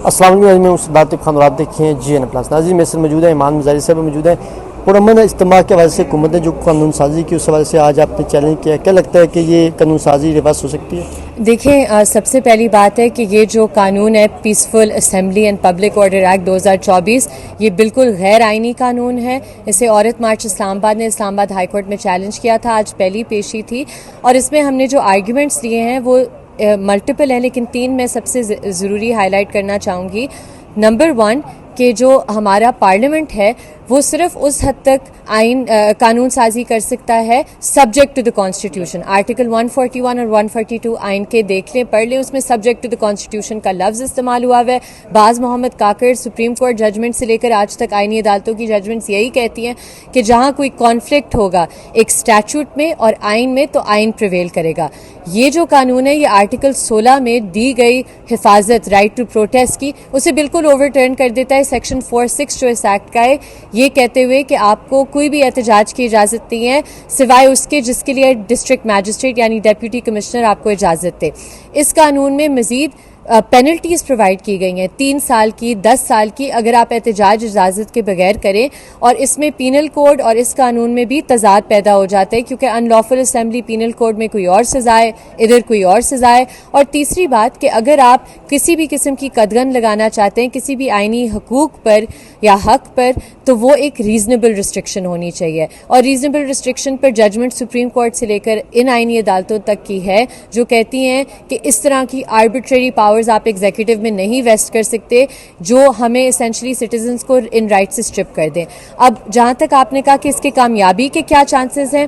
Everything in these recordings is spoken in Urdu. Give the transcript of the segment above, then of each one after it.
السلام علیکم، میں استاد خان اور آپ دیکھیں جی این پلس ناظرین، میرے ساتھ موجود ہیں ایمان مزاری صاحب موجود ہیں۔ پرامن اجتماع کے حوالے سے حکومت نے جو قانون سازی کی اس حوالے سے آج آپ نے چیلنج کیا، کیا لگتا ہے کہ یہ قانون سازی ریورس ہو سکتی ہے؟ دیکھیں، سب سے پہلی بات ہے کہ یہ جو قانون ہے peaceful assembly and public order act 2024، یہ بالکل غیر آئینی قانون ہے۔ اسے عورت مارچ اسلام آباد نے اسلام آباد ہائی کورٹ میں چیلنج کیا تھا، آج پہلی پیشی تھی، اور اس میں ہم نے جو آرگیومنٹس لیے ہیں وہ ملٹیپل ہیں، لیکن 3 میں سب سے ضروری ہائی لائٹ کرنا چاہوں گی۔ نمبر 1 کہ جو ہمارا پارلیمنٹ ہے وہ صرف اس حد تک قانون سازی کر سکتا ہے subject to the constitution. Article 141 اور 142 آئین کے دیکھ لیں، پڑھ لیں، اس میں سبجیکٹ ٹو دا کانسٹیٹیوشن کا لفظ استعمال ہوا ہے۔ باز محمد کاکڑ سپریم کورٹ ججمنٹ سے لے کر آج تک آئینی عدالتوں کی ججمنٹس یہی کہتی ہیں کہ جہاں کوئی کانفلکٹ ہوگا ایک اسٹیچوٹ میں اور آئین میں تو آئین پریویل کرے گا۔ یہ جو قانون ہے یہ آرٹیکل 16 میں دی گئی حفاظت رائٹ ٹو پروٹیسٹ کی اسے بالکل اوور ٹرن کر دیتا ہے۔ سیکشن 46 جو اس ایکٹ کا ہے یہ کہتے ہوئے کہ آپ کو کوئی بھی احتجاج کی اجازت نہیں ہے سوائے اس کے جس کے لیے ڈسٹرکٹ میجسٹریٹ یعنی ڈیپیوٹی کمشنر آپ کو اجازت دے۔ اس قانون میں مزید پینلٹیز پرووائڈ کی گئی ہیں 3 سال کی، 10 سال کی، اگر آپ احتجاج اجازت کے بغیر کریں، اور اس میں پینل کوڈ اور اس قانون میں بھی تضاد پیدا ہو جاتا ہے کیونکہ ان لافل اسمبلی پینل کوڈ میں کوئی اور سزا ہے، ادھر کوئی اور سزا ہے۔ اور تیسری بات کہ اگر آپ کسی بھی قسم کی قدغن لگانا چاہتے ہیں کسی بھی آئینی حقوق پر یا حق پر تو وہ ایک ریزنیبل ریسٹرکشن ہونی چاہیے، اور ریزنیبل ریسٹرکشن پر ججمنٹ سپریم کورٹ سے لے کر ان آئینی عدالتوں تک کی ہے جو کہتی ہیں کہ اس طرح کی آربیٹریری پاورز آپ ایگزیکٹو میں نہیں ویسٹ کر سکتے جو ہمیں اسینشلی سٹیزنز کو ان رائٹ سے اسٹرپ کر دیں۔ اب جہاں تک آپ نے کہا کہ اس کے کامیابی کے کیا چانسز ہیں،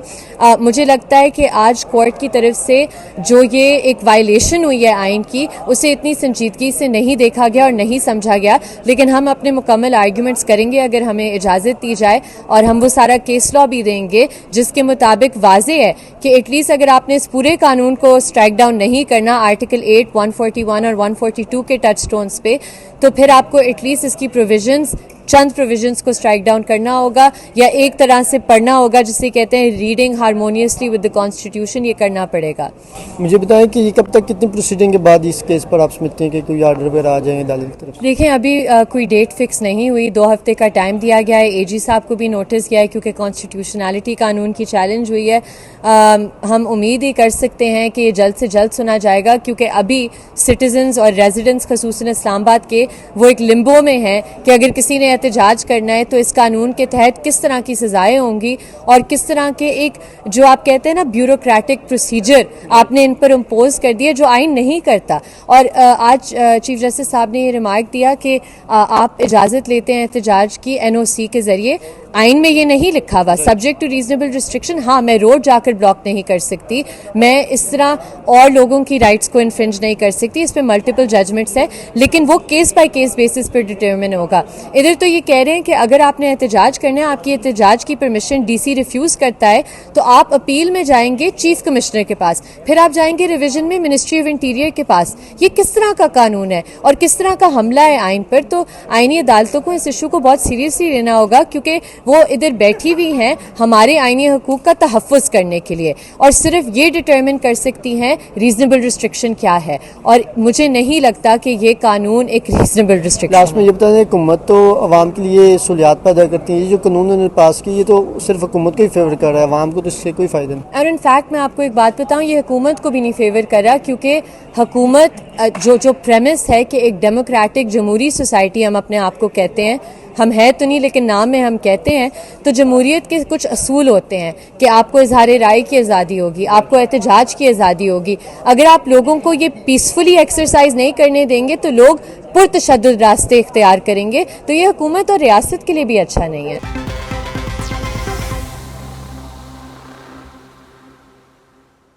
مجھے لگتا ہے کہ آج کورٹ کی طرف سے جو یہ ایک وائلیشن ہوئی ہے آئین کی اسے اتنی سنجیدگی سے نہیں دیکھا گیا اور نہیں سمجھا گیا، لیکن ہم اپنے مکمل آرگیومنٹس کریں گے اگر ہمیں اجازت دی جائے، اور ہم وہ سارا کیس لا بھی دیں گے جس کے مطابق واضح ہے کہ ایٹ لیسٹ اگر آپ نے اس پورے قانون کو اسٹرائک ڈاؤن نہیں کرنا آرٹیکل 8، 141 اور 142 کے ٹچ سٹونز پہ، تو پھر آپ کو ایٹ لیسٹ اس کی پروویژنز چند پروویژنز کو اسٹرائک ڈاؤن کرنا ہوگا یا ایک طرح سے پڑھنا ہوگا جسے کہتے ہیں ریڈنگ ہارمونیسلی ود دا کانسٹیٹیوشن، یہ کرنا پڑے گا۔ مجھے بتائیں کہ یہ کب تک کتنی پروسیڈنگ کے بعد اس کیس پر آپ سمجھتے ہیں کہ کوئی آرڈر وغیرہ آ جائیں گے عدالت کی طرف سے؟ دیکھیں، ابھی کوئی ڈیٹ فکس نہیں ہوئی، 2 ہفتے کا ٹائم دیا گیا ہے، اے جی صاحب کو بھی نوٹس گیا ہے کیونکہ کانسٹیٹیوشنالٹی قانون کی چیلنج ہوئی ہے۔ ہم امید ہی کر سکتے ہیں کہ یہ جلد سے جلد سنا جائے گا کیونکہ ابھی سٹیزنز اور ریزیڈنٹس خصوصاً اسلام آباد کے وہ ایک لمبو میں ہیں کہ اگر کسی نے احتجاج کرنا ہے تو اس قانون کے تحت کس طرح کی سزائیں ہوں گی اور کس طرح کے ایک جو آپ کہتے ہیں نا بیوروکریٹک پروسیجر آپ نے ان پر امپوز کر دیا جو آئین نہیں کرتا۔ اور آج چیف جسٹس صاحب نے یہ ریمارک دیا کہ آپ اجازت لیتے ہیں احتجاج کی NOC کے ذریعے، آئین میں یہ نہیں لکھا ہوا سبجیکٹ ٹو ریزنیبل ریسٹرکشن۔ ہاں، میں روڈ جا کر بلاک نہیں کر سکتی، میں اس طرح اور لوگوں کی رائٹس کو انفرنج نہیں کر سکتی، اس پہ ملٹیپل ججمنٹس ہیں، لیکن وہ case by case basis per determine ہوگا۔ ادھر تو یہ کہہ رہے ہیں کہ اگر آپ نے احتجاج کرنا ہے، آپ کی احتجاج کی پرمیشن DC ریفیوز کرتا ہے تو آپ اپیل میں جائیں گے چیف کمشنر کے پاس، پھر آپ جائیں گے ریویژن میں منسٹری آف انٹیریئر کے پاس۔ یہ کس طرح کا قانون ہے اور کس طرح کا حملہ ہے آئین پر؟ تو آئینی عدالتوں کو اس ایشو کو بہت سیریسلی لینا ہوگا کیونکہ وہ ادھر بیٹھی ہوئی ہیں ہمارے آئینی حقوق کا تحفظ کرنے کے لیے، اور صرف یہ ڈٹرمن کر سکتی ہیں ریزنیبل ریسٹرکشن کیا ہے، اور مجھے نہیں لگتا کہ یہ قانون ایک ریزنیبل ریسٹرکشن۔ لاسٹ میں یہ بتا دیں، حکومت تو عوام کے لیے سہولیات پیدا کرتی ہے، یہ جو قانون انہوں نے پاس کی یہ تو صرف حکومت کو ہی فیور کر رہا ہے، عوام کو تو اس سے کوئی فائدہ نہیں۔ اور انفیکٹ میں آپ کو ایک بات بتاؤں، یہ حکومت کو بھی نہیں فیور کر رہا کیونکہ حکومت جو پریمس ہے کہ ایک ڈیموکریٹک جمہوری سوسائٹی ہم اپنے آپ کو کہتے ہیں، ہم ہے تو نہیں لیکن نام میں ہم کہتے ہیں، تو جمہوریت کے کچھ اصول ہوتے ہیں کہ آپ کو اظہار رائے کی آزادی ہوگی، آپ کو احتجاج کی آزادی ہوگی۔ اگر آپ لوگوں کو یہ پیسفلی ایکسرسائز نہیں کرنے دیں گے تو لوگ پرتشدد راستے اختیار کریں گے، تو یہ حکومت اور ریاست کے لیے بھی اچھا نہیں ہے۔